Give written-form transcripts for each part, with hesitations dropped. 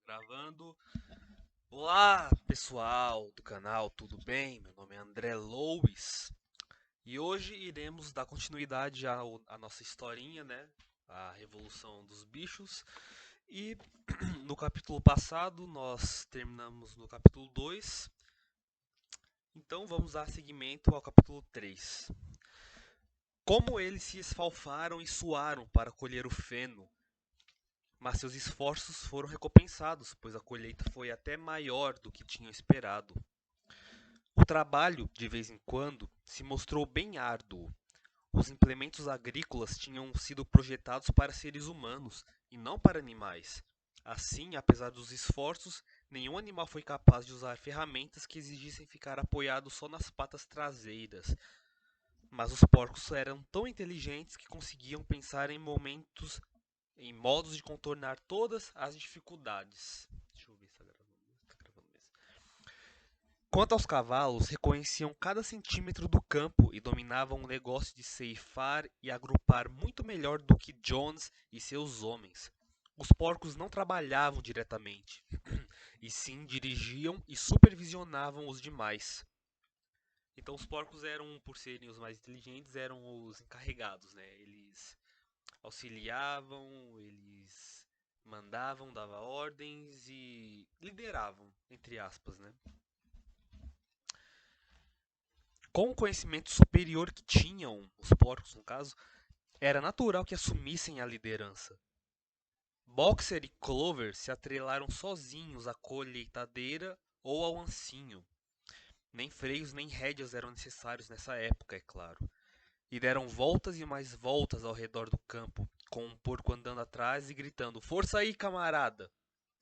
Gravando. Olá, pessoal do canal, tudo bem? Meu nome é André Louis e hoje iremos dar continuidade à nossa historinha, né? A Revolução dos Bichos. E no capítulo passado nós terminamos no capítulo 2, então vamos dar seguimento ao capítulo 3. Como eles se esfalfaram e suaram para colher o feno, mas seus esforços foram recompensados, pois a colheita foi até maior do que tinham esperado. O trabalho, de vez em quando, se mostrou bem árduo. Os implementos agrícolas tinham sido projetados para seres humanos e não para animais. Assim, apesar dos esforços, nenhum animal foi capaz de usar ferramentas que exigissem ficar apoiado só nas patas traseiras. Mas os porcos eram tão inteligentes que conseguiam pensar em modos de contornar todas as dificuldades. Deixa eu ver se está gravando. Tá gravando mesmo. Quanto aos cavalos, reconheciam cada centímetro do campo e dominavam o negócio de ceifar e agrupar muito melhor do que Jones e seus homens. Os porcos não trabalhavam diretamente, e sim dirigiam e supervisionavam os demais. Então os porcos eram, por serem os mais inteligentes, eram os encarregados, né? Eles auxiliavam, eles mandavam, davam ordens e lideravam, entre aspas, né? Com o conhecimento superior que tinham, os porcos no caso, era natural que assumissem a liderança. Boxer e Clover se atrelaram sozinhos à colheitadeira ou ao ancinho. Nem freios nem rédeas eram necessários nessa época, é claro. E deram voltas e mais voltas ao redor do campo, com um porco andando atrás e gritando: "Força aí, camarada!"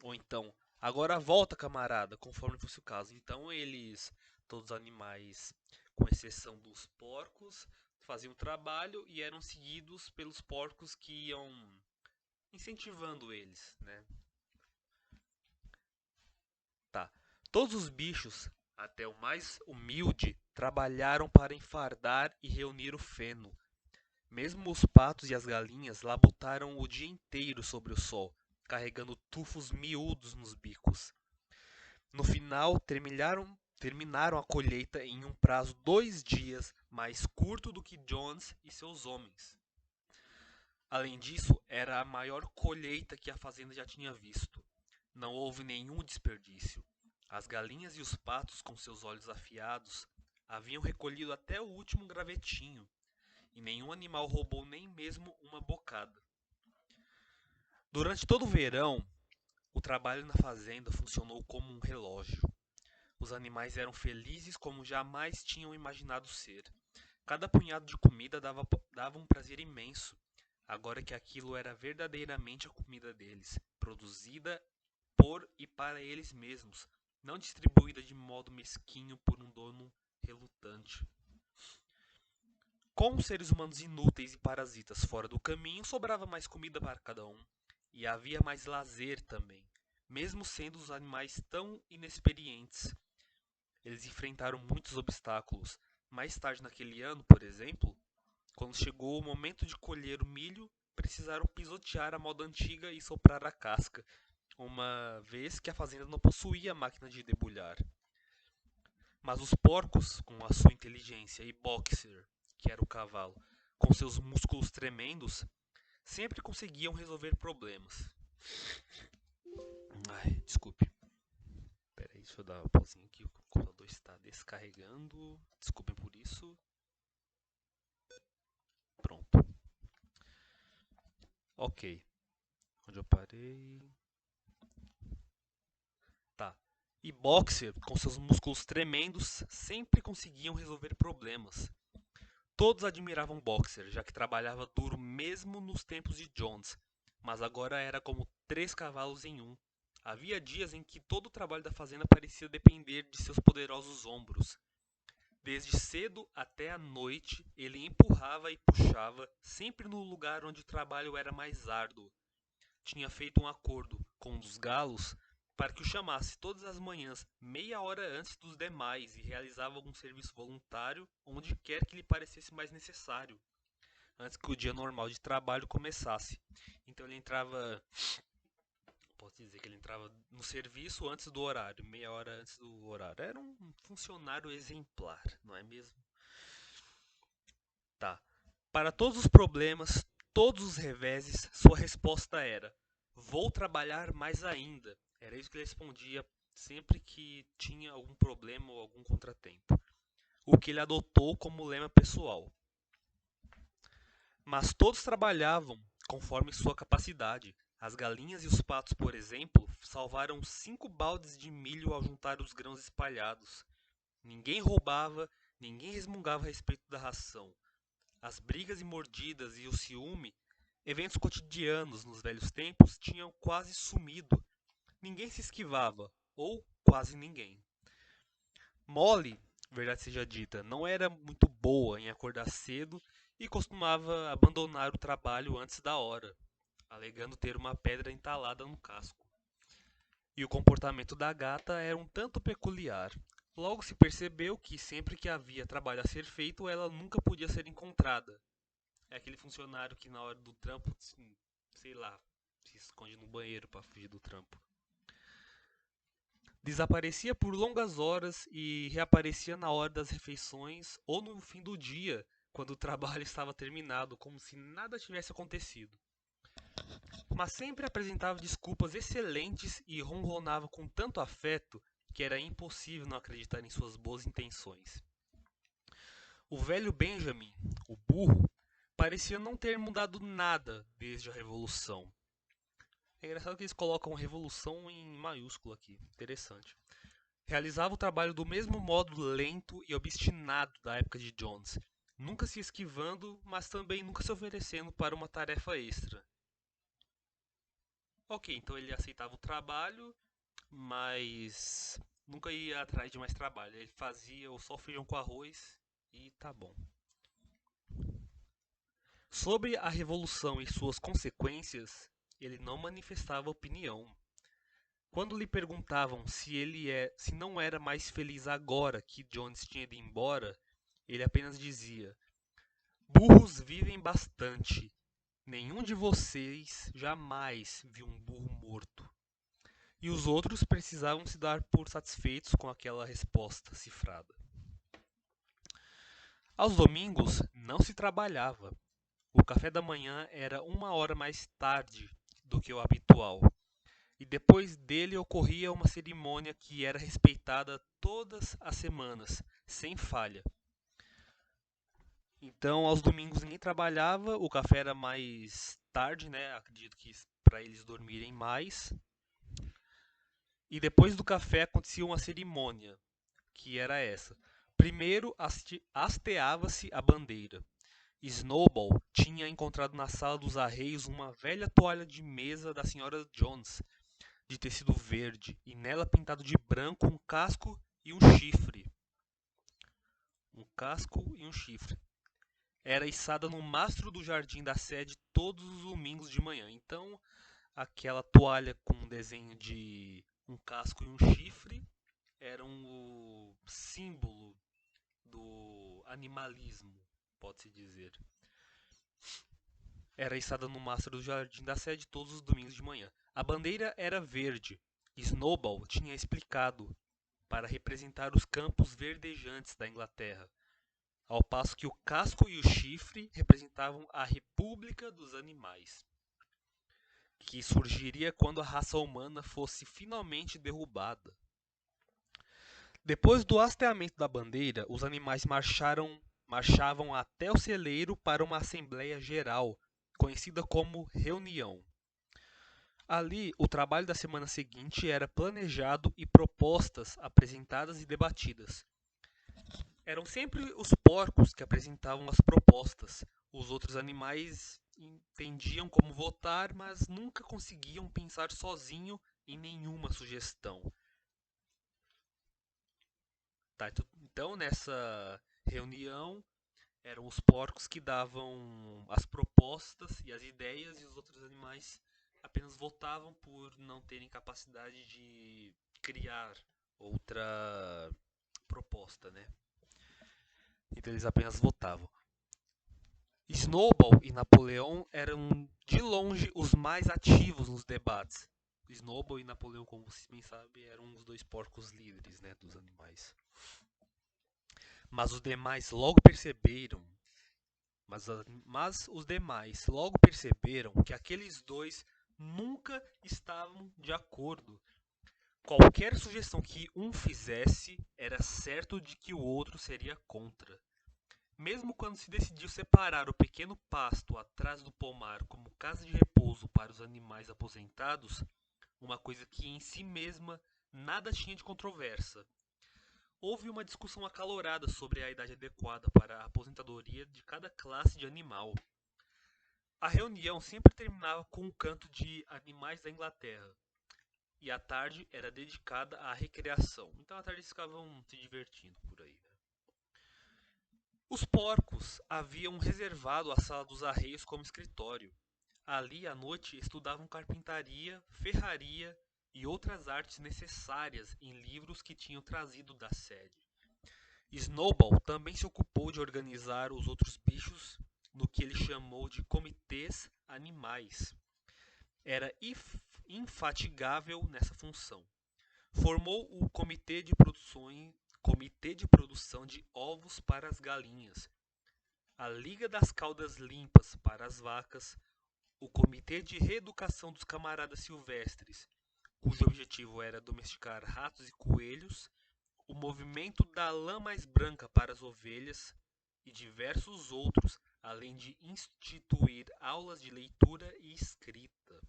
Ou então: "Agora volta, camarada!", conforme fosse o caso. Então todos os animais, com exceção dos porcos, faziam o trabalho e eram seguidos pelos porcos que iam incentivando eles, né? Tá. Todos os bichos, até o mais humilde, trabalharam para enfardar e reunir o feno. Mesmo os patos e as galinhas labutaram o dia inteiro sobre o sol, carregando tufos miúdos nos bicos. No final, terminaram a colheita em um prazo 2 dias mais curto do que Jones e seus homens. Além disso, era a maior colheita que a fazenda já tinha visto. Não houve nenhum desperdício. As galinhas e os patos, com seus olhos afiados, haviam recolhido até o último gravetinho, e nenhum animal roubou nem mesmo uma bocada. Durante todo o verão, o trabalho na fazenda funcionou como um relógio. Os animais eram felizes como jamais tinham imaginado ser. Cada punhado de comida dava um prazer imenso, agora que aquilo era verdadeiramente a comida deles, produzida por e para eles mesmos, não distribuída de modo mesquinho por um dono relutante. Com os seres humanos inúteis e parasitas fora do caminho, sobrava mais comida para cada um. E havia mais lazer também, mesmo sendo os animais tão inexperientes. Eles enfrentaram muitos obstáculos. Mais tarde naquele ano, por exemplo, quando chegou o momento de colher o milho, precisaram pisotear a moda antiga e soprar a casca, uma vez que a fazenda não possuía máquina de debulhar. Mas os porcos, com a sua inteligência, e Boxer, que era o cavalo, com seus músculos tremendos, sempre conseguiam resolver problemas. Ai, desculpe. Pera aí, deixa eu dar uma pausinha aqui. O computador está descarregando. Desculpem por isso. Pronto. Ok. Onde eu parei? Tá. E Boxer, com seus músculos tremendos, sempre conseguiam resolver problemas. Todos admiravam Boxer, já que trabalhava duro mesmo nos tempos de Jones, mas agora era como 3 cavalos em um. Havia dias em que todo o trabalho da fazenda parecia depender de seus poderosos ombros. Desde cedo até a noite, ele empurrava e puxava, sempre no lugar onde o trabalho era mais árduo. Tinha feito um acordo com um dos galos para que o chamasse todas as manhãs, meia hora antes dos demais, e realizava algum serviço voluntário onde quer que lhe parecesse mais necessário, antes que o dia normal de trabalho começasse. Então ele entrava, posso dizer que ele entrava no serviço antes do horário, meia hora antes do horário. Era um funcionário exemplar, não é mesmo? Tá. Para todos os problemas, todos os reveses, sua resposta era: vou trabalhar mais ainda. Era isso que ele respondia sempre que tinha algum problema ou algum contratempo. O que ele adotou como lema pessoal. Mas todos trabalhavam conforme sua capacidade. As galinhas e os patos, por exemplo, salvaram 5 baldes de milho ao juntar os grãos espalhados. Ninguém roubava, ninguém resmungava a respeito da ração. As brigas e mordidas e o ciúme, eventos cotidianos nos velhos tempos, tinham quase sumido. Ninguém se esquivava, ou quase ninguém. Molly, verdade seja dita, não era muito boa em acordar cedo e costumava abandonar o trabalho antes da hora, alegando ter uma pedra entalada no casco. E o comportamento da gata era um tanto peculiar. Logo se percebeu que sempre que havia trabalho a ser feito, ela nunca podia ser encontrada. É aquele funcionário que na hora do trampo, sei lá, se esconde no banheiro para fugir do trampo. Desaparecia por longas horas e reaparecia na hora das refeições ou no fim do dia, quando o trabalho estava terminado, como se nada tivesse acontecido. Mas sempre apresentava desculpas excelentes e ronronava com tanto afeto que era impossível não acreditar em suas boas intenções. O velho Benjamin, o burro, parecia não ter mudado nada desde a Revolução. É engraçado que eles colocam revolução em maiúsculo aqui, interessante. Realizava o trabalho do mesmo modo lento e obstinado da época de Jones, nunca se esquivando, mas também nunca se oferecendo para uma tarefa extra. Ok, então ele aceitava o trabalho, mas nunca ia atrás de mais trabalho. Ele fazia o só feijão com arroz e tá bom. Sobre a revolução e suas consequências, ele não manifestava opinião. Quando lhe perguntavam se não era mais feliz agora que Jones tinha ido embora, ele apenas dizia: burros vivem bastante. Nenhum de vocês jamais viu um burro morto. E os outros precisavam se dar por satisfeitos com aquela resposta cifrada. Aos domingos não se trabalhava. O café da manhã era 1 hora mais tarde do que o habitual. E depois dele ocorria uma cerimônia que era respeitada todas as semanas, sem falha. Então, aos domingos ninguém trabalhava, o café era mais tarde, né? Acredito que para eles dormirem mais. E depois do café acontecia uma cerimônia, que era essa. Primeiro hasteava-se a bandeira. Snowball tinha encontrado na sala dos arreios uma velha toalha de mesa da senhora Jones, de tecido verde, e nela pintado de branco um casco e um chifre. Um casco e um chifre. Era içada no mastro do jardim da sede todos os domingos de manhã. Então, aquela toalha com um desenho de um casco e um chifre era o símbolo do animalismo, pode-se dizer. Era içada no mastro do jardim da sede todos os domingos de manhã. A bandeira era verde. Snowball tinha explicado para representar os campos verdejantes da Inglaterra, ao passo que o casco e o chifre representavam a República dos Animais, que surgiria quando a raça humana fosse finalmente derrubada. Depois do hasteamento da bandeira, os animais marchavam até o celeiro para uma assembleia geral, conhecida como reunião. Ali, o trabalho da semana seguinte era planejado e propostas apresentadas e debatidas. Eram sempre os porcos que apresentavam as propostas. Os outros animais entendiam como votar, mas nunca conseguiam pensar sozinho em nenhuma sugestão. Tá, então, nessa reunião, eram os porcos que davam as propostas e as ideias, e os outros animais apenas votavam por não terem capacidade de criar outra proposta, né? Então eles apenas votavam. Snowball e Napoleão eram de longe os mais ativos nos debates. Snowball e Napoleão, como vocês bem sabem, eram os dois porcos líderes, né, dos animais. Mas os demais logo perceberam, mas os demais logo perceberam que aqueles dois nunca estavam de acordo. Qualquer sugestão que um fizesse, era certo de que o outro seria contra. Mesmo quando se decidiu separar o pequeno pasto atrás do pomar como casa de repouso para os animais aposentados, uma coisa que em si mesma nada tinha de controversa, houve uma discussão acalorada sobre a idade adequada para a aposentadoria de cada classe de animal. A reunião sempre terminava com um canto de animais da Inglaterra, e a tarde era dedicada à recreação. Então à tarde eles ficavam se divertindo por aí, né? Os porcos haviam reservado a sala dos arreios como escritório. Ali à noite estudavam carpintaria, ferraria e outras artes necessárias em livros que tinham trazido da sede. Snowball também se ocupou de organizar os outros bichos no que ele chamou de comitês animais. Era infatigável nessa função. Formou o comitê de produção de ovos para as galinhas, a Liga das Caudas Limpas para as vacas, o Comitê de Reeducação dos Camaradas Silvestres, cujo objetivo era domesticar ratos e coelhos, o Movimento da Lã Mais Branca para as ovelhas e diversos outros, além de instituir aulas de leitura e escrita.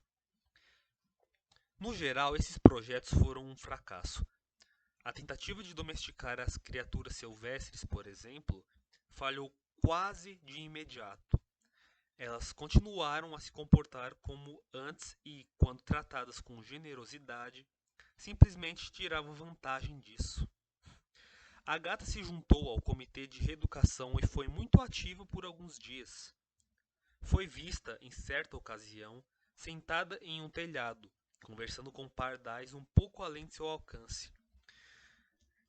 No geral, esses projetos foram um fracasso. A tentativa de domesticar as criaturas silvestres, por exemplo, falhou quase de imediato. Elas continuaram a se comportar como antes e, quando tratadas com generosidade, simplesmente tiravam vantagem disso. A gata se juntou ao comitê de reeducação e foi muito ativa por alguns dias. Foi vista, em certa ocasião, sentada em um telhado, conversando com pardais um pouco além de seu alcance.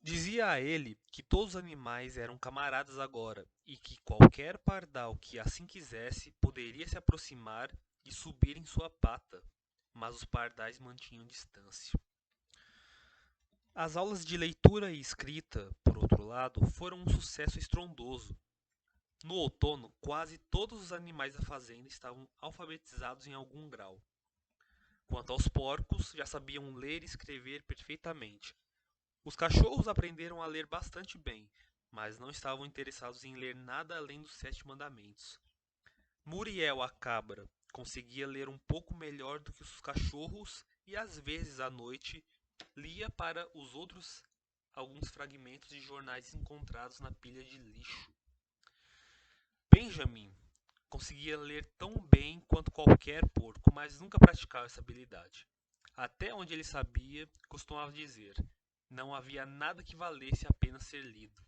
Dizia a ele que todos os animais eram camaradas agora e que qualquer pardal que assim quisesse poderia se aproximar e subir em sua pata, mas os pardais mantinham distância. As aulas de leitura e escrita, por outro lado, foram um sucesso estrondoso. No outono, quase todos os animais da fazenda estavam alfabetizados em algum grau. Quanto aos porcos, já sabiam ler e escrever perfeitamente. Os cachorros aprenderam a ler bastante bem, mas não estavam interessados em ler nada além dos 7 mandamentos. Muriel, a cabra, conseguia ler um pouco melhor do que os cachorros e às vezes à noite lia para os outros alguns fragmentos de jornais encontrados na pilha de lixo. Benjamin conseguia ler tão bem quanto qualquer porco, mas nunca praticava essa habilidade. Até onde ele sabia, costumava dizer: não havia nada que valesse a pena ser lido.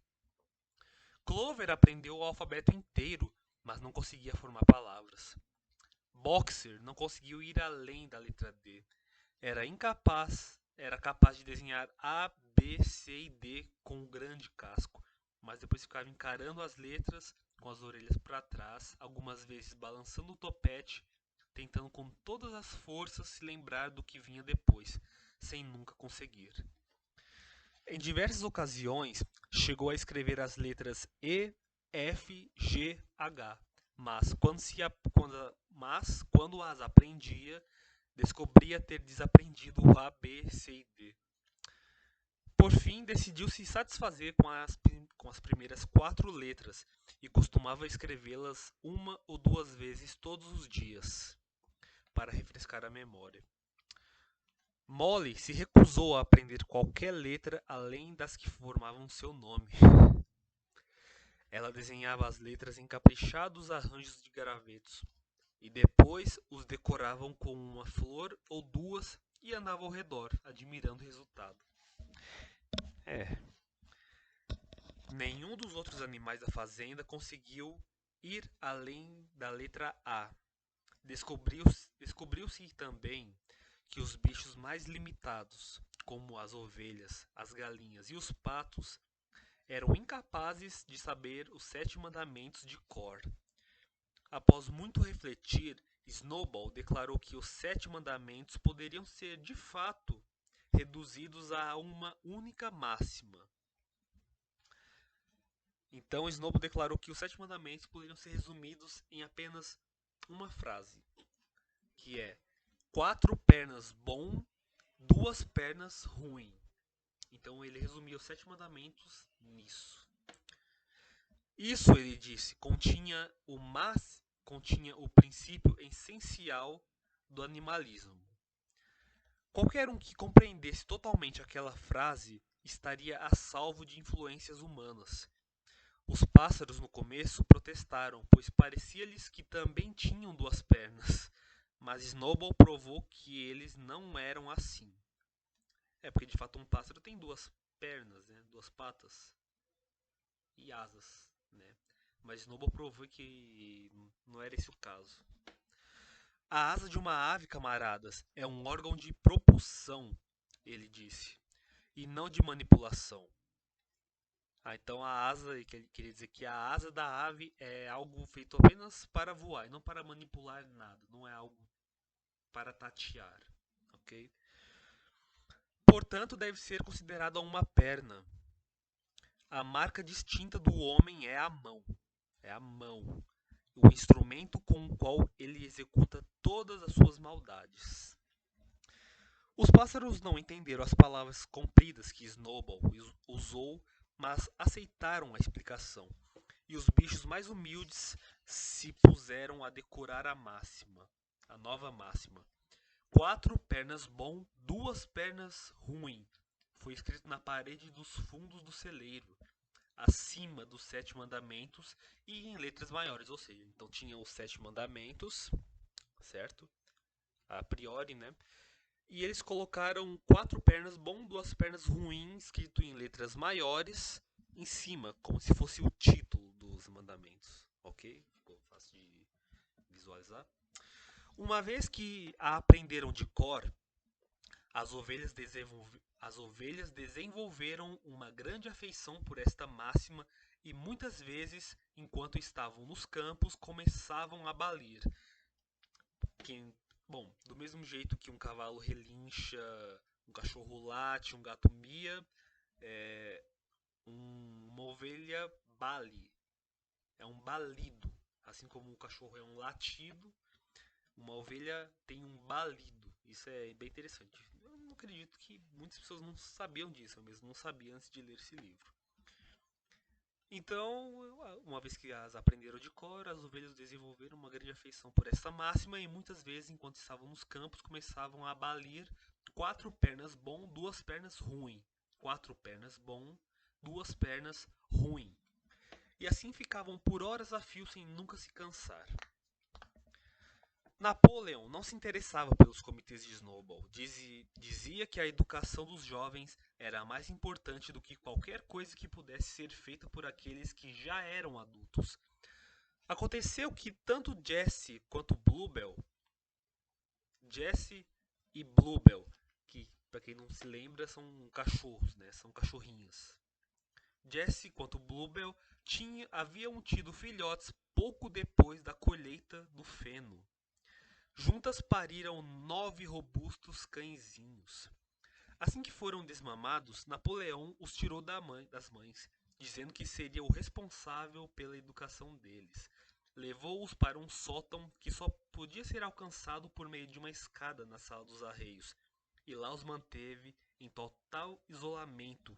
Clover aprendeu o alfabeto inteiro, mas não conseguia formar palavras. Boxer não conseguiu ir além da letra D. Era capaz de desenhar A, B, C e D com um grande casco, mas depois ficava encarando as letras com as orelhas para trás, algumas vezes balançando o topete, tentando com todas as forças se lembrar do que vinha depois, sem nunca conseguir. Em diversas ocasiões, chegou a escrever as letras E, F, G, H, mas quando as aprendia, descobria ter desaprendido o A, B, C e D. Por fim, decidiu se satisfazer com as primeiras 4 letras e costumava escrevê-las uma ou duas vezes todos os dias, para refrescar a memória. Molly se recusou a aprender qualquer letra além das que formavam seu nome. Ela desenhava as letras em caprichados arranjos de gravetos e depois os decoravam com uma flor ou duas e andava ao redor, admirando o resultado. Nenhum dos outros animais da fazenda conseguiu ir além da letra A. Descobriu-se também que os bichos mais limitados, como as ovelhas, as galinhas e os patos, eram incapazes de saber os 7 mandamentos de cor. Após muito refletir, Snowball declarou que os 7 mandamentos poderiam ser, de fato, reduzidos a uma única máxima. Então, Snowball declarou que os 7 mandamentos poderiam ser resumidos em apenas uma frase, que é: 4 pernas bom, 2 pernas ruim. Então ele resumiu os 7 mandamentos nisso. Isso, ele disse, continha o princípio essencial do animalismo. Qualquer um que compreendesse totalmente aquela frase estaria a salvo de influências humanas. Os pássaros no começo protestaram, pois parecia-lhes que também tinham 2 pernas, mas Snowball provou que eles não eram assim. É porque de fato um pássaro tem 2 pernas, né? 2 patas e asas, né? Mas Snowball provou que não era esse o caso. A asa de uma ave, camaradas, é um órgão de propulsão, ele disse, e não de manipulação. Então a asa, ele queria dizer que a asa da ave é algo feito apenas para voar, e não para manipular nada, não é algo para tatear, ok? Portanto, deve ser considerada uma perna. A marca distinta do homem é a mão. É a mão, o instrumento com o qual ele executa todas as suas maldades. Os pássaros não entenderam as palavras compridas que Snowball usou, mas aceitaram a explicação. E os bichos mais humildes se puseram a decorar a máxima, a nova máxima. 4 pernas bom, 2 pernas ruim. Foi escrito na parede dos fundos do celeiro, acima dos 7 mandamentos e em letras maiores, ou seja, então tinha os 7 mandamentos, certo? A priori, né? E eles colocaram 4 pernas bom, 2 pernas ruim, escrito em letras maiores, em cima, como se fosse o título dos mandamentos, ok? Ficou fácil de visualizar. Uma vez que a aprenderam de cor, as ovelhas desenvolveram uma grande afeição por esta máxima e muitas vezes, enquanto estavam nos campos, começavam a balir. Bom, do mesmo jeito que um cavalo relincha, um cachorro late, um gato mia, é, uma ovelha bale. É um balido. Assim como o cachorro é um latido, uma ovelha tem um balido. Isso é bem interessante. Eu não acredito que muitas pessoas não sabiam disso. Eu mesmo não sabia antes de ler esse livro. Então, uma vez que as aprenderam de cor, as ovelhas desenvolveram uma grande afeição por essa máxima e muitas vezes, enquanto estavam nos campos, começavam a balir 4 pernas bom, 2 pernas ruim. 4 pernas bom, 2 pernas ruim. E assim ficavam por horas a fio sem nunca se cansar. Napoleão não se interessava pelos comitês de Snowball. Dizia que a educação dos jovens era mais importante do que qualquer coisa que pudesse ser feita por aqueles que já eram adultos. Aconteceu que tanto Jesse e Bluebell, que para quem não se lembra são cachorros, né? São cachorrinhas. Jesse quanto Bluebell haviam tido filhotes pouco depois da colheita do feno. Juntas pariram 9 robustos cãezinhos. Assim que foram desmamados, Napoleão os tirou das mães, dizendo que seria o responsável pela educação deles. Levou-os para um sótão que só podia ser alcançado por meio de uma escada na sala dos arreios, e lá os manteve em total isolamento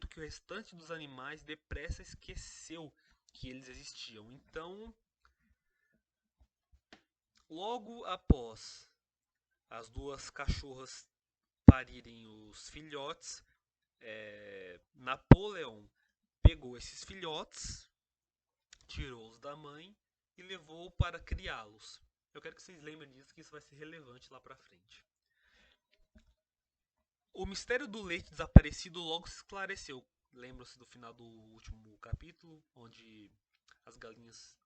que o restante dos animais depressa esqueceu que eles existiam. Então, logo após as 2 cachorras parirem os filhotes, Napoleão pegou esses filhotes, tirou-os da mãe e levou para criá-los. Eu quero que vocês lembrem disso, que isso vai ser relevante lá pra frente. O mistério do leite desaparecido logo se esclareceu. Lembram-se do final do último capítulo, onde as galinhas,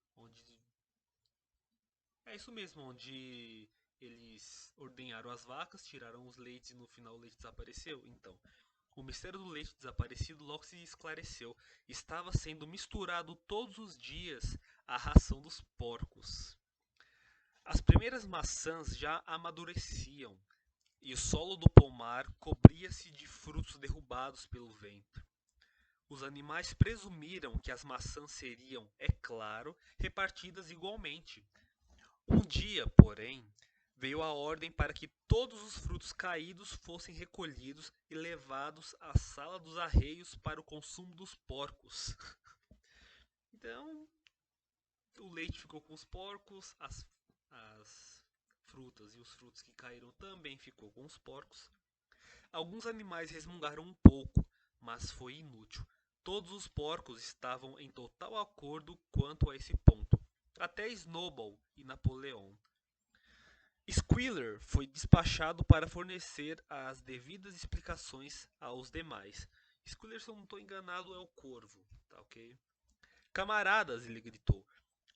é isso mesmo, onde eles ordenharam as vacas, tiraram os leites e no final o leite desapareceu? Então, o mistério do leite desaparecido logo se esclareceu. Estava sendo misturado todos os dias à ração dos porcos. As primeiras maçãs já amadureciam, e o solo do pomar cobria-se de frutos derrubados pelo vento. Os animais presumiram que as maçãs seriam, é claro, repartidas igualmente. Um dia, porém, veio a ordem para que todos os frutos caídos fossem recolhidos e levados à sala dos arreios para o consumo dos porcos. Então, o leite ficou com os porcos, as frutas e os frutos que caíram também ficou com os porcos. Alguns animais resmungaram um pouco, mas foi inútil. Todos os porcos estavam em total acordo quanto a esse ponto, até Snowball e Napoleão. Squealer foi despachado para fornecer as devidas explicações aos demais. Squealer, se eu não estou enganado, é o corvo, tá ok? Camaradas, ele gritou,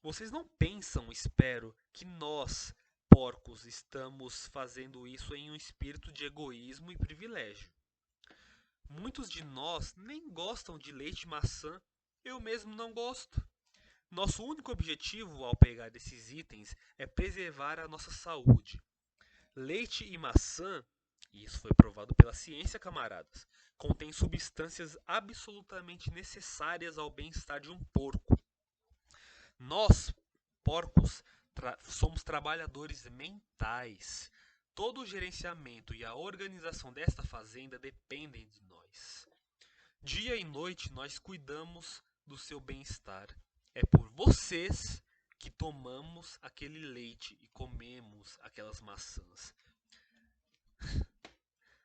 vocês não pensam, espero, que nós, porcos, estamos fazendo isso em um espírito de egoísmo e privilégio. Muitos de nós nem gostam de leite de maçã, eu mesmo não gosto. Nosso único objetivo ao pegar esses itens é preservar a nossa saúde. Leite e maçã, e isso foi provado pela ciência, camaradas, contém substâncias absolutamente necessárias ao bem-estar de um porco. Nós, porcos, somos trabalhadores mentais. Todo o gerenciamento e a organização desta fazenda dependem de nós. Dia e noite nós cuidamos do seu bem-estar. É por vocês que tomamos aquele leite e comemos aquelas maçãs.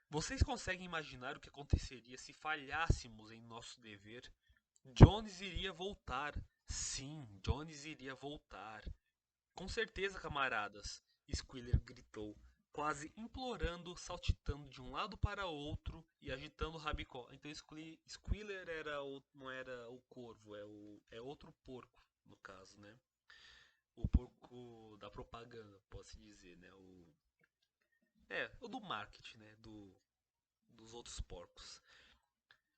Vocês conseguem imaginar o que aconteceria se falhássemos em nosso dever? Jones iria voltar. Sim, Jones iria voltar. Com certeza, camaradas, Squealer gritou, quase implorando, saltitando de um lado para outro e agitando o rabicó. Então Squealer não era o corvo, é outro porco, no caso, né? O porco da propaganda, posso dizer, né? O do marketing, né? Dos outros porcos.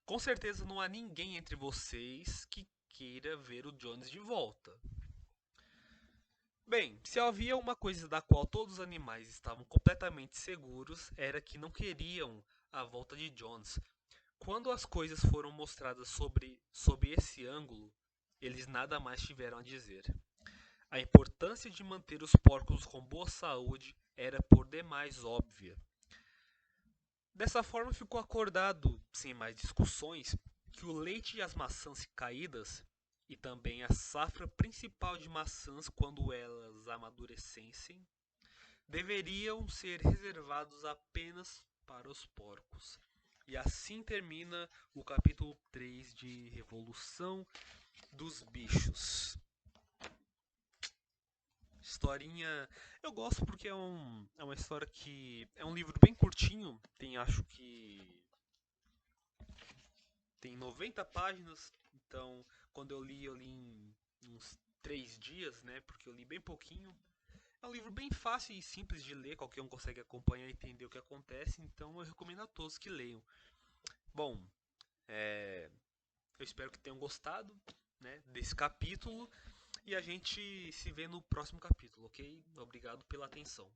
Com certeza não há ninguém entre vocês que queira ver o Jones de volta. Bem, se havia uma coisa da qual todos os animais estavam completamente seguros, era que não queriam a volta de Jones. Quando as coisas foram mostradas sob esse ângulo, eles nada mais tiveram a dizer. A importância de manter os porcos com boa saúde era por demais óbvia. Dessa forma ficou acordado, sem mais discussões, que o leite e as maçãs caídas, e também a safra principal de maçãs quando elas amadurecessem, deveriam ser reservados apenas para os porcos. E assim termina o capítulo 3 de Revolução dos Bichos. Historinha. Eu gosto porque é uma história que. É um livro bem curtinho, tem acho que. Tem 90 páginas, então quando eu li em uns 3 dias, né? Porque eu li bem pouquinho. É um livro bem fácil e simples de ler, qualquer um consegue acompanhar e entender o que acontece, então eu recomendo a todos que leiam. Bom, eu espero que tenham gostado, né, desse capítulo e a gente se vê no próximo capítulo, ok? Obrigado pela atenção.